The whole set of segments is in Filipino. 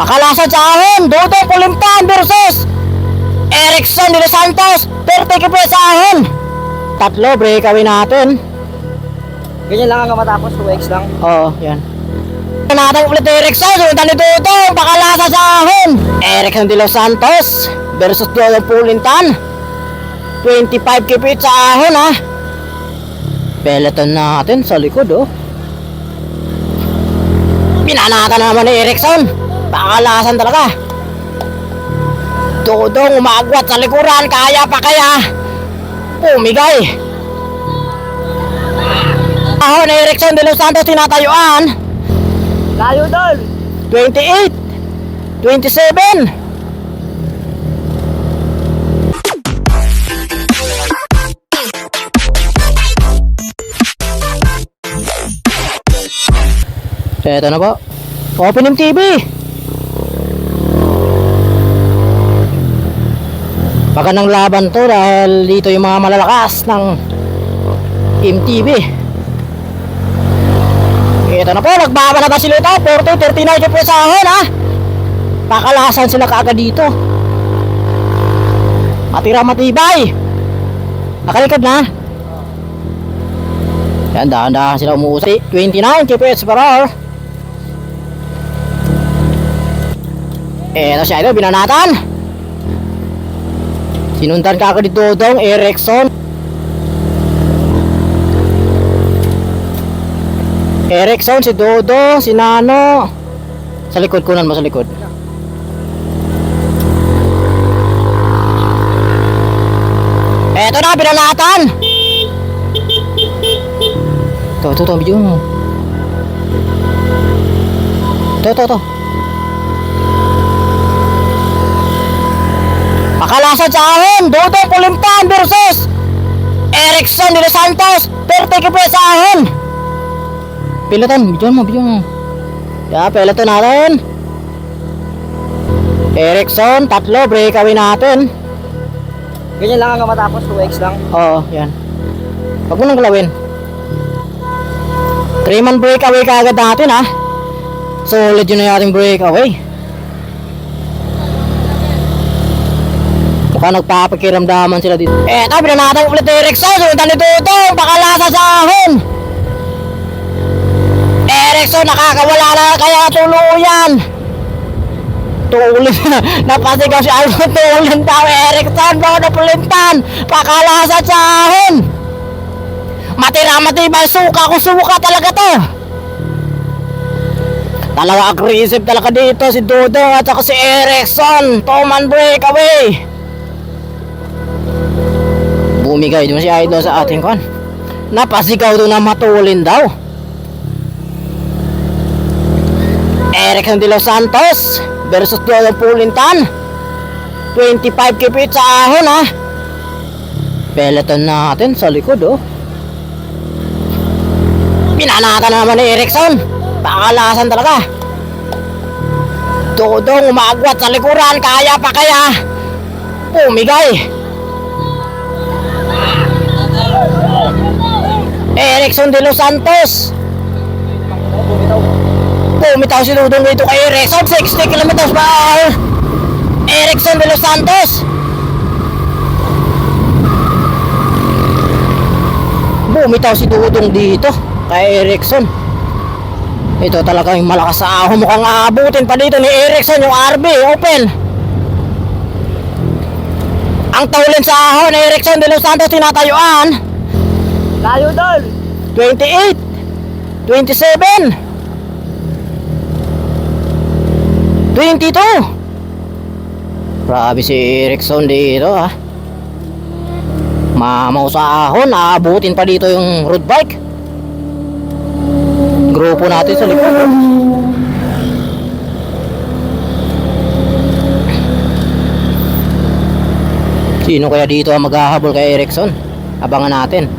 Pakalasan sa ahon, Dudong Pulimpan versus Erickson de los Santos. 30 kp sa ahon. Tatlo, breakaway natin. Ganyan lang ang matapos, 2x lang. Oo, yan. Natin ulit Erickson, sundan ni Dudong, pakalasa sa ahon. Erickson de los Santos versus Dudong Pulimpan. 25 kp sa ahon ha. Peloton natin sa likod oh. Pinanatan naman ni Erickson. Pakalasan talaga. Dudong umagwat sa likuran. Kaya pa kaya? Pumigay. Ahon ni Erickson de los Santos tinatayuan. Layo doon! 28 27. Eto na po, Open MTV. Magandang laban to dahil dito yung mga malalakas ng MTV. Eto na po, nagbabanata sila ito. 40-39 kp sa ahon ha. Pakalasan sila kaagad dito. Matira matibay. Nakalikad na. Yan, dahan-dahan sila umuusay. 29 kp per hour. Eto siya ito, binanatan. Sinundan ka agad dito Dudong, Erickson. Erickson, si Dudong, si Nano. Sa likod, kunan mo sa likod. Eto na, binanatan. Ito, video mo. Ito. Pakalasan sa ahon, Dudong Pulimpan versus Erickson de los Santos. 30 kp sa ahon. Peloton, video mo. Peloton natin. Erickson, tatlo, breakaway natin. Ganyan lang ang matapos, 2x lang. Oo, yan. Huwag mo nang galawin. 3-man breakaway kaagad natin ha. Solid yun na ating breakaway. Mukhang nagpapakiramdaman sila dito. Eto, binanatan ulit Erickson. Sundan ni Dudong, pakalasa sa ahon. Erickson, nakakawala na kaya tuluyan. Tulin na. Napasigaw si Alvin. Tulin daw Erickson. Dudong Pulimpan. Pakalasa sa ahon. Matira matibay. Suka kung suka talaga to. Talaga aggressive talaga dito si Dudong at saka si Erickson. 2-man breakaway. Bumigay doon si Idol sa ating kon. Napasigaw doon na matulin daw. Erickson de los Santos versus Dudong Pulimpan. 25 kp sa ahon ha. Peloton natin sa likod oh. Pinanatan naman ni Erickson. Pakalasan talaga. Dudong umagwat sa likuran. Kaya pa kaya? Pumigay. Erickson de los Santos. Bumitaw si Dudong dito kay Erickson. 60 km per hour. Erickson de los Santos. Bumitaw si Dudong dito kay Erickson. Ito talaga yung malakas sa ahon. Mukhang aabutin pa dito ni Erickson yung RB Open. Ang taulin sa ahon ni Erickson de los Santos tinatayuan. Layo doon! 28 27 22. Grabe si Erickson dito ha. Mamaw sa ahon. Aabutin pa dito yung road bike. Grupo natin sa likod. Sino kaya dito ang maghahabol kay Erickson? Abangan natin.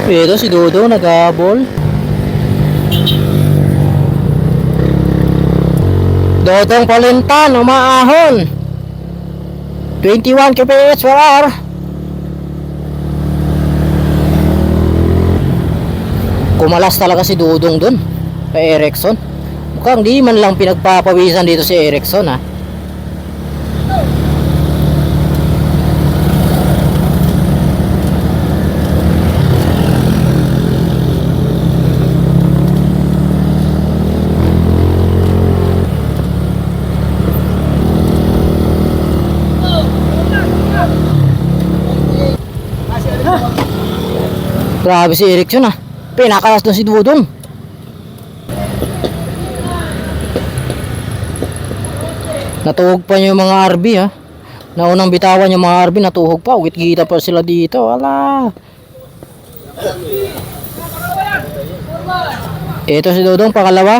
Ito si Dudong naghahabol. Dudong Pulimpan umaahon. 21 kph per hour. Kumalas talaga si Dudong dun. Kay Erickson. Mukhang di man lang pinagpapawisan dito si Erickson ha. Grabe si Erickson ah. Pinakalas doon si Dudong. Natuhog pa niya yung mga RB ha. Naunang bitawan yung mga RB, natuhog pa. Ugit-gita pa sila dito. Wala. Ito si Dudong, pangalawa.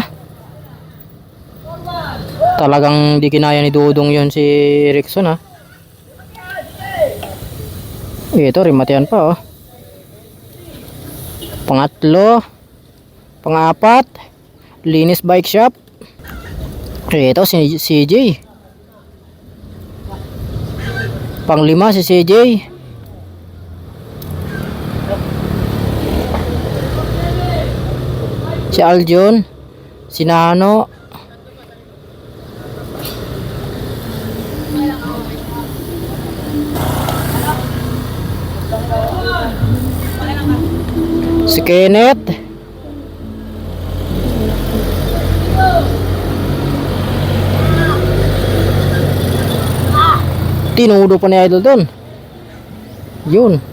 Talagang di kinaya ni Dudong yun si Erickson ha. Ito, rimatian pa oh. Pangatlo. Pangapat. Linis Bike Shop. Ito si CJ. Panglima si CJ. Si Aljon. Si Nano. Si Kenneth. Tinudo pa ni Idol doon. Yun.